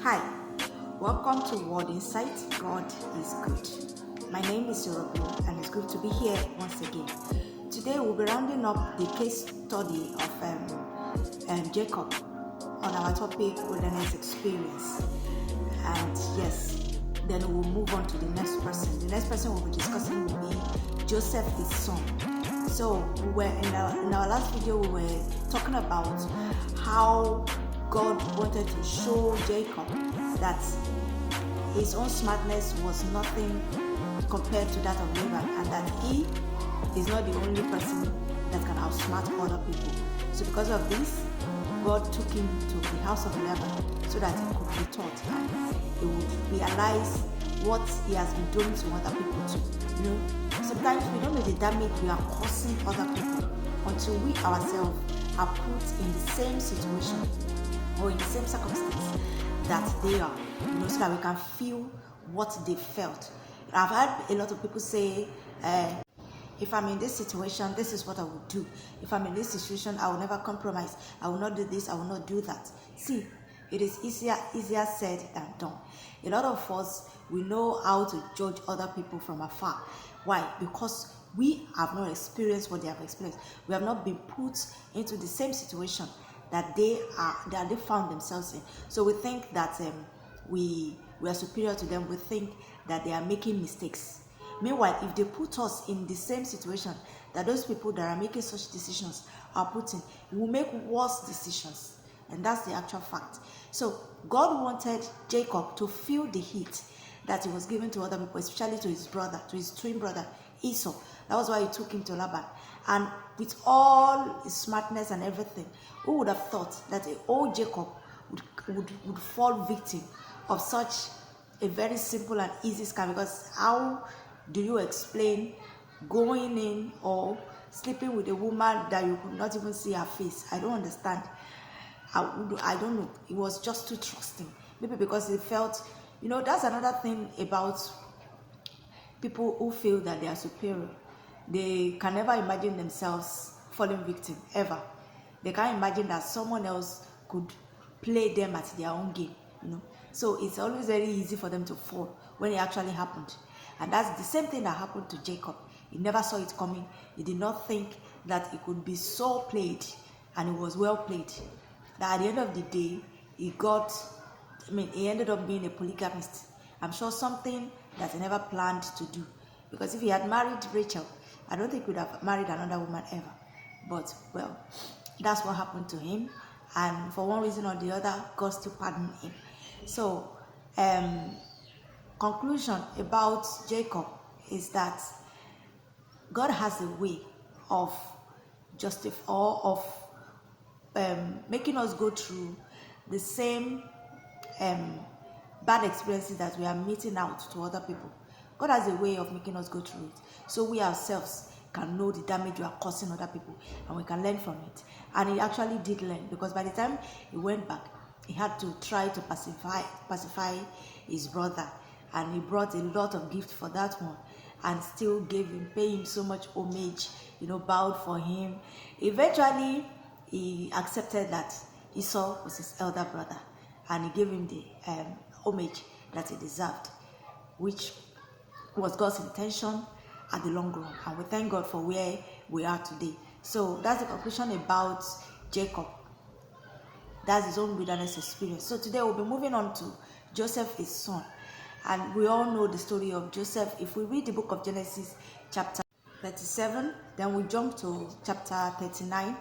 Hi, welcome to Word Insight. God is good. My name is Yorobu and it's good to be here once again. Today we'll be rounding up the case study of Jacob on our topic wilderness experience. And yes, then we'll move on to the next person. The next person we'll be discussing will be Joseph, his son. So we were in our last video we were talking about how God wanted to show Jacob that his own smartness was nothing compared to that of Laban, and that he is not the only person that can outsmart other people. So because of this, God took him to the house of Laban so that he could be taught and he would realize what he has been doing to other people too. Sometimes we don't know the damage we are causing other people until we ourselves are put in the same situation or in the same circumstance that they are, so that we can feel what they felt. I've heard a lot of people say, if I'm in this situation, this is what I would do. If I'm in this situation, I will never compromise. I will not do this, I will not do that. See, it is easier said than done. A lot of us, we know how to judge other people from afar. Why? Because we have not experienced what they have experienced. We have not been put into the same situation that they found themselves in. So we think that we are superior to them. We think that they are making mistakes. Meanwhile, if they put us in the same situation that those people that are making such decisions are put in, we will make worse decisions. And that's the actual fact. So God wanted Jacob to feel the heat that he was given to other people, especially to his brother, to his twin brother Esau. That was why he took him to Laban. And with all his smartness and everything, who would have thought that old Jacob would fall victim of such a very simple and easy scam? Because how do you explain going in or sleeping with a woman that you could not even see her face? I don't understand. I don't know. It was just too trusting. Maybe because he felt, that's another thing about people who feel that they are superior. They can never imagine themselves falling victim, ever. They can't imagine that someone else could play them at their own game, So it's always very easy for them to fall when it actually happened. And that's the same thing that happened to Jacob. He never saw it coming. He did not think that it could be so played, and it was well played. That at the end of the day, he ended up being a polygamist. I'm sure something that he never planned to do. Because if he had married Rachel, I don't think he would have married another woman ever. But, well, that's what happened to him. And for one reason or the other, God still pardoned him. So, conclusion about Jacob is that God has a way of making us go through the same bad experiences that we are meeting out to other people. God has a way of making us go through it, so we ourselves can know the damage we are causing other people, and we can learn from it. And he actually did learn, because by the time he went back, he had to try to pacify his brother, and he brought a lot of gifts for that one, and still pay him so much homage, bowed for him. Eventually, he accepted that Esau was his elder brother, and he gave him the homage that he deserved, which was God's intention at the long run. And we thank God for where we are today. So that's the conclusion about Jacob. That's his own wilderness experience. So today we'll be moving on to Joseph, his son. And we all know the story of Joseph. If we read the book of Genesis chapter 37, then we jump to chapter 39.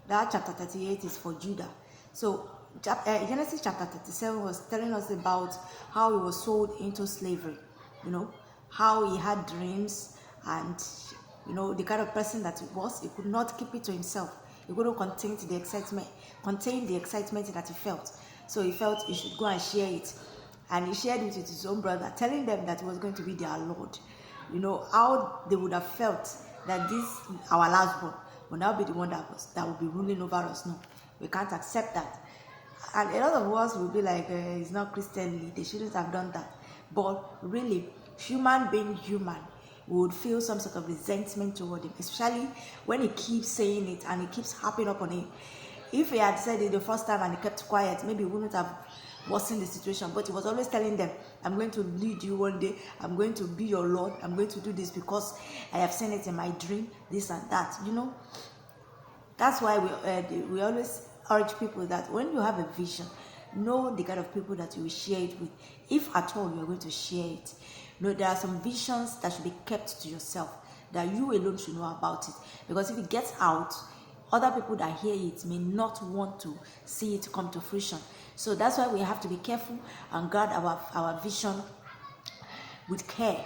That chapter 38 is for Judah. So Genesis chapter 37 was telling us about how he was sold into slavery, how he had dreams, and the kind of person that he was. He could not keep it to himself. He couldn't contain the excitement that he felt. So he felt he should go and share it. And he shared it with his own brother, telling them that he was going to be their Lord. How they would have felt that this, our last born, will now be the one that will be ruling over us. No, we can't accept that. And a lot of us will be like, it's not Christianly, they shouldn't have done that. But really, human being human, we would feel some sort of resentment toward him, especially when he keeps saying it and he keeps harping up on it. If he had said it the first time and he kept quiet, maybe he wouldn't have worsen the situation, but he was always telling them, I'm going to lead you one day, I'm going to be your Lord, I'm going to do this because I have seen it in my dream, this and that, That's why we always urge people that when you have a vision, know the kind of people that you will share it with, if at all you are going to share it. There are some visions that should be kept to yourself, that you alone should know about it, because if it gets out, other people that hear it may not want to see it come to fruition. So that's why we have to be careful and guard our vision with care,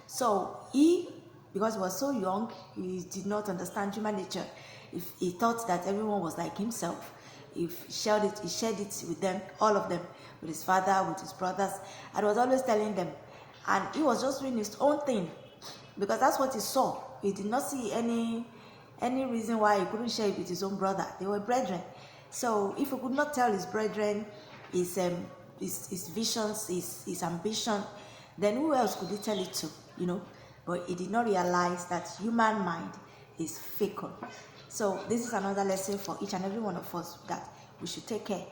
So because he was so young, he did not understand human nature. If he thought that everyone was like himself, if he shared it with them, all of them, with his father, with his brothers, and was always telling them, and he was just doing his own thing, because that's what he saw. He did not see any reason why he couldn't share it with his own brother. They were brethren. So if he could not tell his brethren his visions, his ambition, then who else could he tell it to? But he did not realize that human mind is fickle. So this is another lesson for each and every one of us, that we should take care.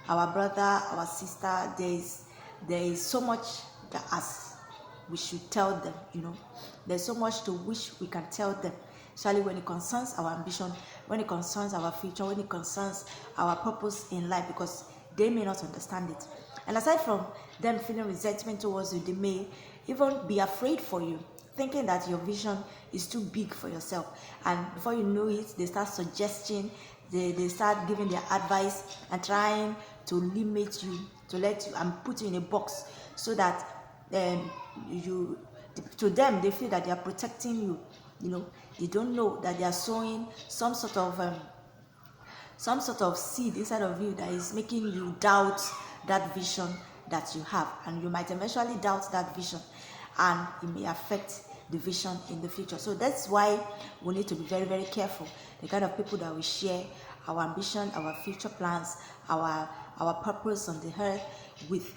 Our brother, our sister, there is so much that as we should tell them, There's so much to which we can tell them, especially when it concerns our ambition, when it concerns our future, when it concerns our purpose in life, because they may not understand it. And aside from them feeling resentment towards you, they may even be afraid for you, thinking that your vision is too big for yourself. And before you know it, they start suggesting, they start giving their advice and trying to limit you, to let you and put you in a box, so that to them they feel that they are protecting you. They don't know that they are sowing some sort of seed inside of you that is making you doubt that vision that you have, and you might eventually doubt that vision, and it may affect the vision in the future. So that's why we need to be very, very careful the kind of people that we share our ambition, our future plans, our purpose on the earth with,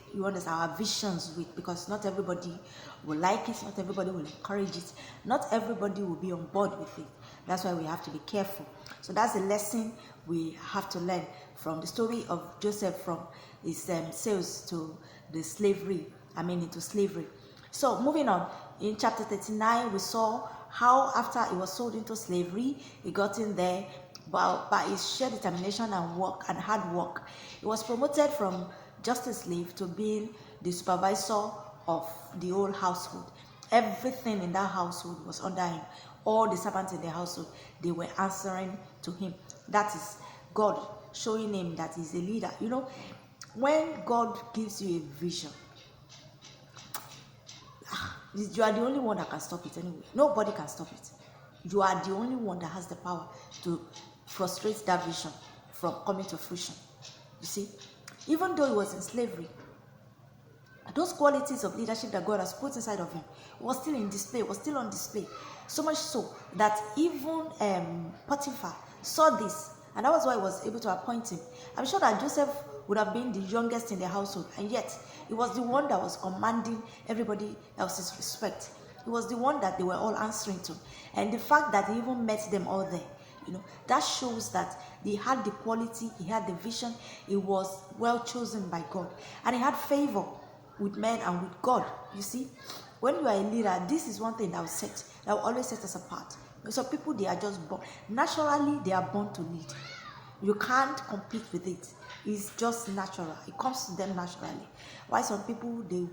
our visions with, because not everybody will like it, not everybody will encourage it, not everybody will be on board with it. That's why we have to be careful. So that's a lesson we have to learn from the story of Joseph, from his sales to into slavery. So moving on, in chapter 39, we saw how after he was sold into slavery, he got in there by his sheer determination and hard work. He was promoted from just a slave to being the supervisor of the whole household. Everything in that household was under him. All the servants in the household, they were answering to him. That is God showing him that he's a leader. When God gives you a vision, you are the only one that can stop it anyway. Nobody can stop it. You are the only one that has the power to frustrate that vision from coming to fruition. You see, even though he was in slavery, those qualities of leadership that God has put inside of him was still in display, was still on display. So much so that even Potiphar saw this, and that was why he was able to appoint him. I'm sure that Joseph would have been the youngest in the household, and yet he was the one that was commanding everybody else's respect. He was the one that they were all answering to. And the fact that he even met them all there, that shows that he had the quality, he had the vision, he was well chosen by God, and he had favor with men and with God. You see, when you are a leader, this is one thing that will always set us apart. So people, they are just born. Naturally, they are born to lead. You can't compete with it. It's just natural. It comes to them naturally. Why some people, they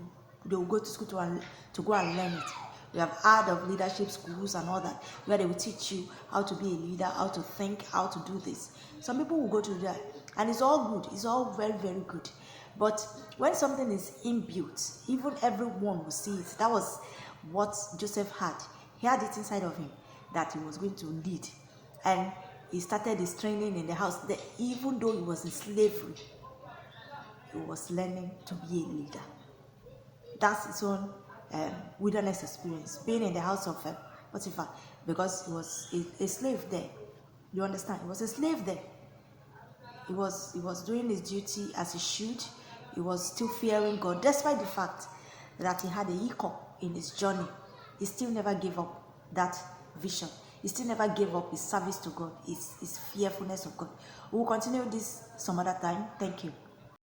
will go to school to go and learn it. We have heard of leadership schools and all that, where they will teach you how to be a leader, how to think, how to do this. Some people will go to that, and it's all good. It's all very, very good. But when something is inbuilt, even everyone will see it. That was what Joseph had. He had it inside of him that he was going to lead. And he started his training in the house. Even though he was in slavery, he was learning to be a leader. That's his own wilderness experience, being in the house of Potiphar, because he was a slave there. You understand? He was a slave there. He was doing his duty as he should. He was still fearing God, despite the fact that he had a hiccup in his journey. He still never gave up that vision. he still never gave up his service to God, his fearfulness of God. We will continue this some other time. Thank you.